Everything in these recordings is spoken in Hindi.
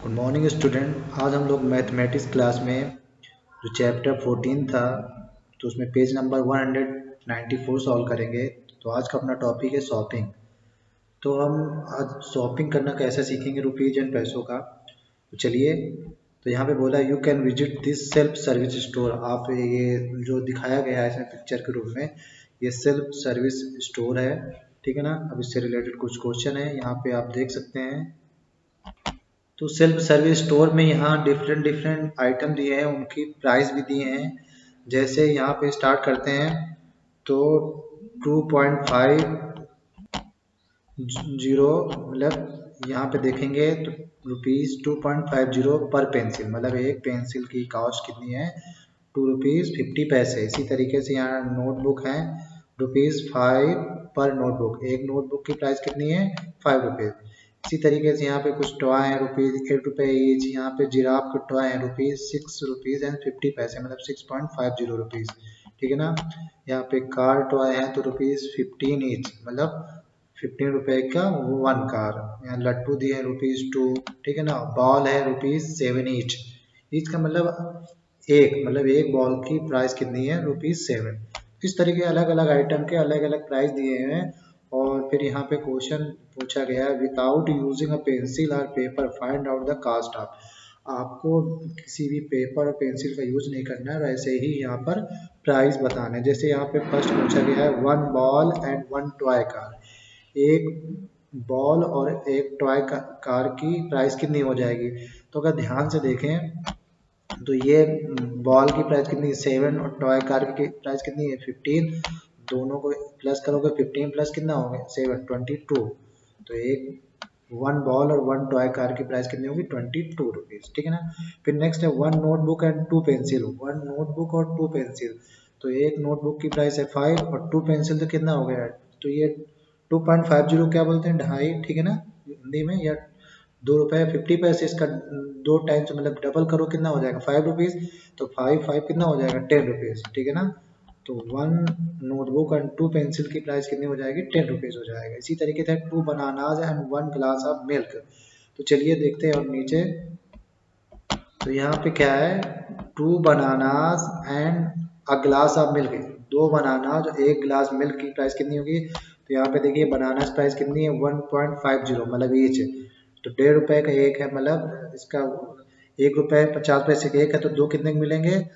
Good morning student. आज हम लोग मैथमेटिक्स क्लास में जो चैप्टर 14 था तो उसमें पेज नंबर 194 सॉल्व करेंगे। तो आज का अपना टॉपिक है शॉपिंग। तो हम आज शॉपिंग करना कैसे सीखेंगे रुपीज एंड पैसों का। तो चलिए, तो यहाँ पे बोला you can visit this self service store. आप ये जो दिखाया गया है इसमें पिक्चर के रूप में, ये सेल्फ सर्विस स्टोर है, ठीक है ना। अब इससे रिलेटेड कुछ क्वेश्चन है, यहाँ पे आप देख सकते हैं। तो सेल्फ सर्विस स्टोर में यहाँ डिफरेंट आइटम दिए हैं, उनकी प्राइस भी दिए हैं। जैसे यहाँ पे स्टार्ट करते हैं तो 2.50 मतलब यहाँ पे देखेंगे तो ₹2.50 पर पेंसिल, मतलब एक पेंसिल की कॉस्ट कितनी है, ₹2.50। इसी तरीके से यहाँ नोटबुक है ₹5 पर नोटबुक, एक नोटबुक की प्राइस कितनी है, ₹5। इसी तरीके से यहाँ पे कुछ टॉय है ₹8 ईच। यहाँ पे जिराफ के टॉय है ₹6.50, मतलब ₹6.50, ठीक है ना। यहाँ पे कार टॉय है तो ₹15 ईच, मतलब ₹15 का 1 कार। यहाँ लट्टू दिए हैं ₹2, ठीक है ना। बॉल है ₹7 ईच। ईच का मतलब एक बॉल की प्राइस कितनी है, ₹7। इस तरीके अलग अलग आइटम के अलग अलग प्राइस दिए हैं। और फिर यहाँ पे क्वेश्चन पूछा गया है, विदाउट यूजिंग अ पेंसिल और paper find out the cost of. आपको किसी भी पेपर और पेंसिल का यूज नहीं करना है, वैसे ही यहाँ पर प्राइस बताना है। जैसे यहाँ पे फर्स्ट पूछा गया है 1 बॉल एंड 1 टॉय कार। एक बॉल और एक टॉय कार की प्राइस कितनी हो जाएगी। तो अगर ध्यान से देखें तो ये बॉल की प्राइस कितनी है 7 और टॉय कार की प्राइस कितनी है 15। दोनों को प्लस करोगे 15 प्लस कितना हो गया 7, 22। तो एक 1 बॉल और 1 टॉय कार की प्राइस कितनी होगी, ₹22, ठीक है ना। फिर नेक्स्ट है 1 नोटबुक एंड 2 पेंसिल। 1 नोटबुक और 2 पेंसिल, तो एक नोटबुक की प्राइस है 5 और 2 पेंसिल तो कितना हो गया, तो ये 2.50 क्या बोलते हैं, ढाई, ठीक है ना हिंदी में, या ₹2.50। इसका 2 टाइम्स मतलब डबल करो कितना हो जाएगा ₹5। तो 5 कितना हो जाएगा ₹10, ठीक है ना। तो 1 नोटबुक एंड 2 पेंसिल की प्राइस कितनी हो जाएगी, ₹10 हो जाएगा। इसी तरीके से 2 bananas and 1 glass of milk. तो चलिए देखते हैं और नीचे, तो यहाँ पे क्या है, 2 bananas and a glass of milk. 2 bananas और 1 ग्लास मिल्क की प्राइस कितनी होगी। तो यहाँ पे देखिए बनानाज प्राइस कितनी है 1.50, मतलब ईच। तो ₹1.50 का एक है, मतलब इसका ₹1.50 का एक है, तो 2 कितने के मिलेंगे,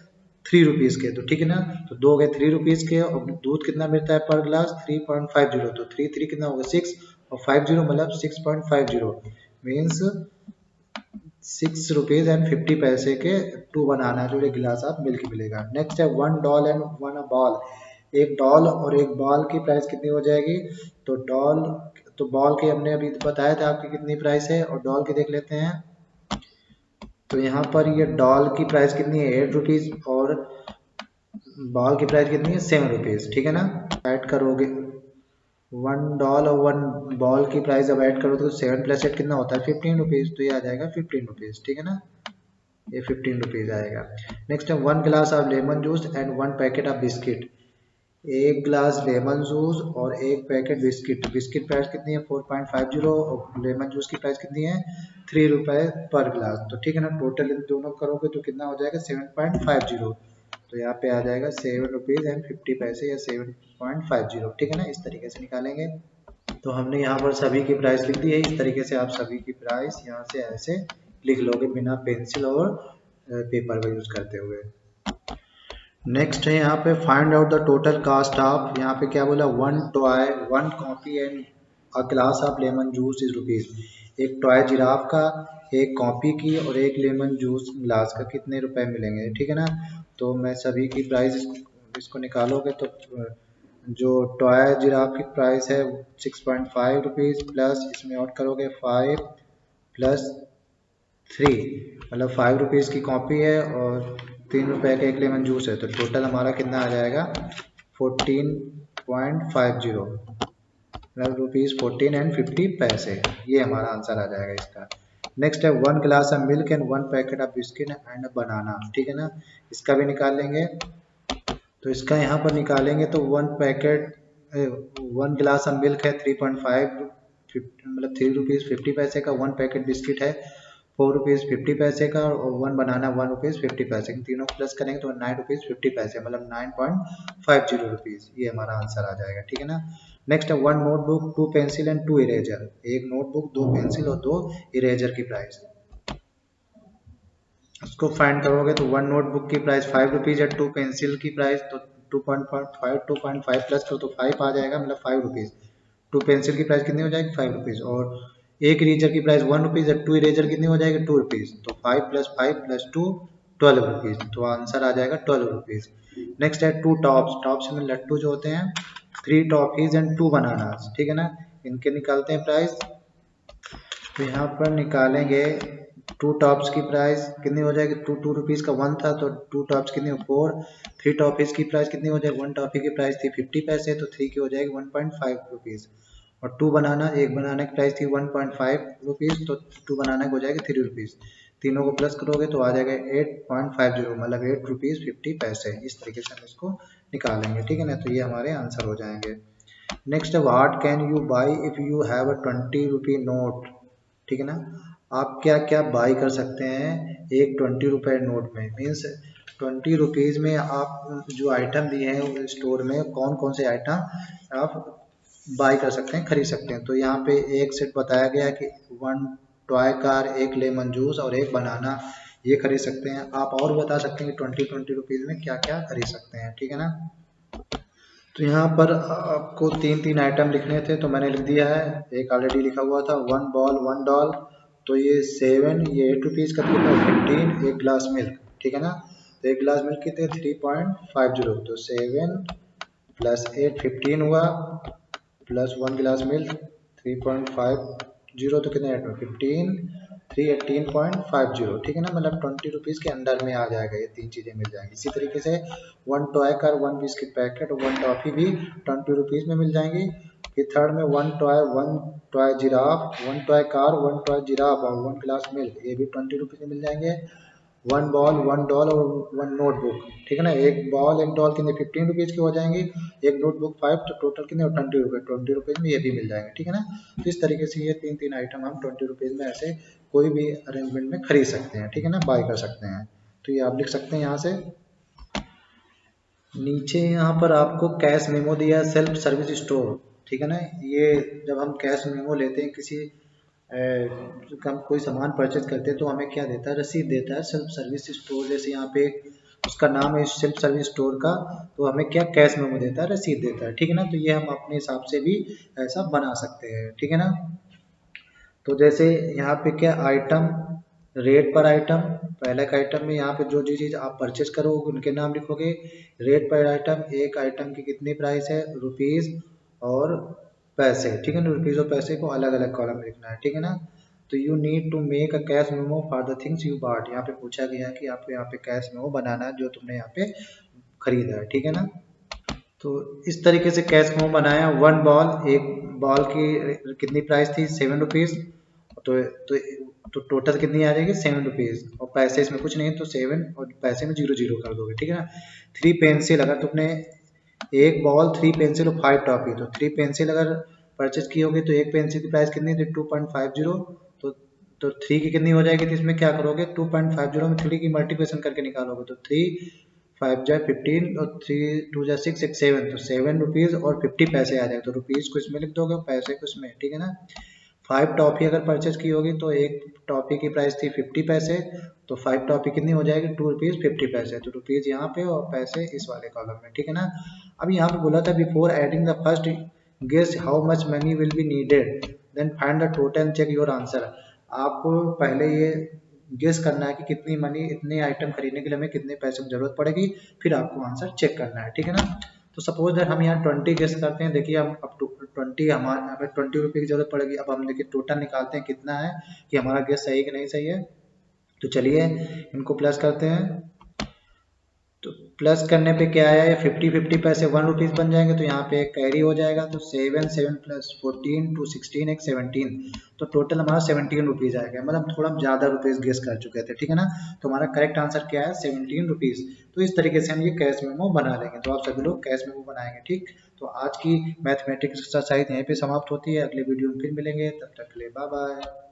₹3 के। तो ठीक है ना, तो 2 गए ₹3 के, और दूध कितना मिलता है पर ग्लास 3.50। तो 3 कितना होगा 6, और 50 मतलब 6.50 मीन्स ₹6.50 के 2 बनाना जो एक गिलास आप मिल्क मिलेगा। नेक्स्ट है 1 डॉल एंड 1 बॉल। एक डॉल और एक बॉल की प्राइस कितनी हो जाएगी। तो बॉल की हमने अभी बताया था आपकी कितनी प्राइस है, और डॉल की देख लेते हैं। तो यहाँ पर ये डॉल की प्राइस कितनी है ₹8, और बॉल की प्राइस कितनी है ₹7, ठीक है ना। ऐड करोगे 1 डॉल और 1 बॉल की प्राइस अब ऐड करो तो 7 + 8 कितना होता है ₹15। तो ये आ जाएगा ₹15, ठीक है ना, ये ₹15 आएगा। नेक्स्ट है 1 glass of lemon juice and 1 packet of biscuit. एक ग्लास लेमन जूस और एक पैकेट बिस्किट। बिस्किट प्राइस कितनी है 4.50, और लेमन जूस की प्राइस कितनी है ₹3 पर ग्लास। तो ठीक है ना, टोटल इन दोनों करोगे तो कितना हो जाएगा 7.50। तो यहाँ पे आ जाएगा ₹7.50 या 7.50, ठीक है ना। इस तरीके से निकालेंगे। तो हमने यहाँ पर सभी की प्राइस लिख दी है। इस तरीके से आप सभी की प्राइस यहाँ से ऐसे लिख लोगे बिना पेंसिल और पेपर का यूज करते हुए। नेक्स्ट है यहाँ पे find out the total cast of. यहाँ पे क्या बोला, 1 toy 1 copy and a glass of lemon juice is ₹। एक टॉय जिराफ का, एक कॉपी की और एक लेमन जूस ग्लास का कितने रुपए मिलेंगे, ठीक है ना। तो मैं सभी की प्राइस इसको निकालोगे तो जो टॉय जिराफ की प्राइस है ₹6.50 प्लस इसमें ऐड करोगे 5 प्लस 3, मतलब ₹5 की कॉपी है और ₹3 का एक लेमन जूस है। तो टोटल हमारा कितना आ जाएगा 14.50, मतलब ₹14.50। ये हमारा आंसर आ जाएगा इसका। नेक्स्ट है 1 glass of milk and 1 packet of biscuit and banana, ठीक है ना। इसका भी निकाल लेंगे। तो इसका यहाँ पर निकालेंगे तो 1 ग्लास ऑफ मिल्क है 3.5, मतलब ₹3.50 का। 1 पैकेट बिस्किट है ₹4.50 का और 1 बनाना ₹1.50, तीनों को प्लस करेंगे तो ₹9.50, मतलब 9.50 ये हमारा आंसर आ जाएगा। ठीक है ना। नेक्स्ट है 1 नोटबुक 2 पेंसिल एंड 2 इरेजर, एक नोटबुक 2 पेंसिल और 2 इरेजर की प्राइस, उसको फाइंड करोगे तो 1 नोटबुक की प्राइस ₹5 है, 2 पेंसिल की प्राइस तो 2.5 प्लस करो तो 5 आ जाएगा, मतलब ₹5। 2 पेंसिल की प्राइस कितनी हो जाएगी ₹5, और एक इरेजर की प्राइस ₹1 है, 2 इरेजर कितनी हो जाएगी ₹2, तो 5 + 5 + 2 ₹12, तो आंसर आ जाएगा ₹12। नेक्स्ट है 2 टॉप्स, टॉप्स में लट्टू जो होते हैं, 3 टॉफीज एंड 2 बनानास, ठीक है ना। इनके निकालते हैं प्राइस, तो यहाँ पर निकालेंगे 2 टॉप्स की प्राइस कितनी हो जाएगी, टू रुपीज़ का 1 था तो 2 टॉप्स कितनी 4, 3 टॉफीज़ की प्राइस कितनी हो जाएगी, 1 टॉफी की प्राइस थी 50 पैसे तो 3 की हो जाएगी ₹1.5, और 2 बनाना, एक बनाना की प्राइस थी ₹1.5 तो 2 बनाना की हो जाएगी ₹3, तीनों को प्लस करोगे तो आ जाएगा 8.50, मतलब ₹8.50। इस तरीके से हम इसको निकालेंगे। ठीक है ना, तो ये हमारे आंसर हो जाएंगे। नेक्स्ट है what can you by if you have a ₹20 note, ठीक है ना। आप क्या क्या बाई कर सकते हैं एक ₹20 नोट में, मीन्स ₹20 में आप जो आइटम दिए हैं उस स्टोर में कौन कौन से आइटम आप बाई कर सकते हैं, खरीद सकते हैं। तो यहाँ पे एक सेट बताया गया है कि 1 टॉय कार, एक लेमन जूस और एक बनाना, ये खरीद सकते हैं। आप और बता सकते हैं कि ₹20 में क्या क्या खरीद सकते हैं। ठीक है ना। तो यहाँ पर आपको 3 आइटम लिखने थे तो मैंने लिख दिया है, एक ऑलरेडी लिखा हुआ था 1 बॉल 1 डॉल, तो ये 7, ये ₹8 का कितना 15, एक ग्लास मिल्क, ठीक है ना। तो एक ग्लास मिल्क कितने 3.50, तो 7 + 8 15 हुआ, प्लस 1 गिलास मिल्क 3.50, तो कितने 15, 3 18.50, ठीक है ना, मतलब ₹20 के अंडर में आ जाएगा, ये 3 चीज़ें मिल जाएंगी। इसी तरीके से 1 टॉय कार, 1 बिस्किट पैकेट और 1 टॉफ़ी भी ₹20 में मिल जाएंगी। फिर थर्ड में 1 toy giraffe, 1 toy car, 1 toy giraffe और 1 गिलास मिल्क, ये भी ₹20 में मिल जाएंगे। 1 बॉल 1 डॉल और 1 नोटबुक, ठीक है ना, एक बॉल एक डॉल कितने ₹15 की हो जाएंगी, एक नोटबुक 5, तो टोटल कितने ₹20 में ये भी मिल जाएंगे। ठीक है ना। तो इस तरीके से ये 3 आइटम हम ₹20 में ऐसे कोई भी अरेंजमेंट में खरीद सकते हैं। ठीक है ना, बाय कर सकते हैं। तो ये आप लिख सकते हैं यहाँ से। नीचे यहाँ पर आपको कैश मेमो दिया है, सेल्फ सर्विस स्टोर, ठीक है ना। ये जब हम कैश मेमो लेते हैं किसी हम कोई सामान परचेज करते हैं तो हमें क्या देता है, रसीद देता है सेल्फ सर्विस स्टोर। जैसे यहाँ पे उसका नाम है सेल्फ सर्विस स्टोर का, तो हमें क्या कैश मेमो देता है, रसीद देता है। ठीक है ना, तो ये हम अपने हिसाब से भी ऐसा बना सकते हैं। ठीक है ना। तो जैसे यहाँ पे क्या आइटम, रेट पर आइटम, पहले का आइटम में यहाँ पे जो जो चीज़ आप परचेज करोगे उनके नाम लिखोगे, रेट पर आइटम, एक आइटम की कितनी प्राइस है, रुपीज़ और पैसे। ठीक है ना, रुपीज़ और पैसे को अलग अलग कॉलम में लिखना है। ठीक है ना। तो you need to make a cash memo for the things you bought, यहाँ पे पूछा गया है कि आपको यहाँ पे कैश मेमो बनाना है जो तुमने यहाँ पे खरीदा है। ठीक है ना। तो इस तरीके से कैश मेमो बनाया। 1 बॉल, एक बॉल की कितनी प्राइस थी, ₹7, तो तो तो टोटल कितनी आ जाएगी ₹7, और पैसे इसमें कुछ नहीं है तो 7 और पैसे में 0 कर दोगे। ठीक है ना। 3 पेंसिल, अगर तुमने एक बॉल 3 पेंसिल और 5 टॉफी, तो 3 पेंसिल अगर परचेज की होगी तो एक पेंसिल की प्राइस कितनी थी 2.50, तो 3 की कितनी हो जाएगी, तो इसमें क्या करोगे 2.50 में 3 की मल्टीप्लिकेशन करके निकालोगे, तो 3 5 जा 15 और 3 2 जा 6 6 7, तो ₹7 और 50 पैसे आ जाएगा, तो रुपीज़ को इसमें लिख दोगे पैसे को इसमें। ठीक है ना। 5 टॉफ़ी अगर परचेज की होगी तो एक टॉफ़ी की प्राइस थी 50 पैसे, तो 5 टॉफ़ी कितनी हो जाएगी ₹2.50, तो रुपीज़ यहाँ पे और पैसे इस वाले कॉलम में। ठीक है ना। अब यहाँ पे बोला था before adding the first guess how much money will be needed, then find the total and check your answer. आपको पहले ये गेस करना है कि कितनी मनी, इतने आइटम खरीदने के लिए हमें कितने पैसे की जरूरत पड़ेगी, फिर आपको आंसर चेक करना है। ठीक है ना। तो सपोज दैट हम यहाँ 20 गेस करते हैं, देखिए हम अब 20 हमें ₹20 की जरूरत पड़ेगी। अब हम देखिए टोटल निकालते हैं कितना है, कि हमारा गेस सही कि नहीं सही है। तो चलिए इनको प्लस करते हैं, तो प्लस करने पे क्या आया है 50 पैसे ₹1 बन जाएंगे, तो यहाँ पे एक कैरी हो जाएगा, तो 7 7 + 14 2 16 एक 17, तो टोटल हमारा ₹17 आएगा, मतलब थोड़ा ज़्यादा रुपीज़ गेस कर चुके थे। ठीक है ना। तो हमारा करेक्ट आंसर क्या है ₹17। तो इस तरीके से हम ये कैश मेमो बना लेंगे। तो आप सभी लोग कैश मेमो बनाएंगे। ठीक। तो आज की मैथमेटिक्स एक्सरसाइज यहीं पे समाप्त होती है, अगले वीडियो में फिर मिलेंगे, तब तक के लिए बाय बाय।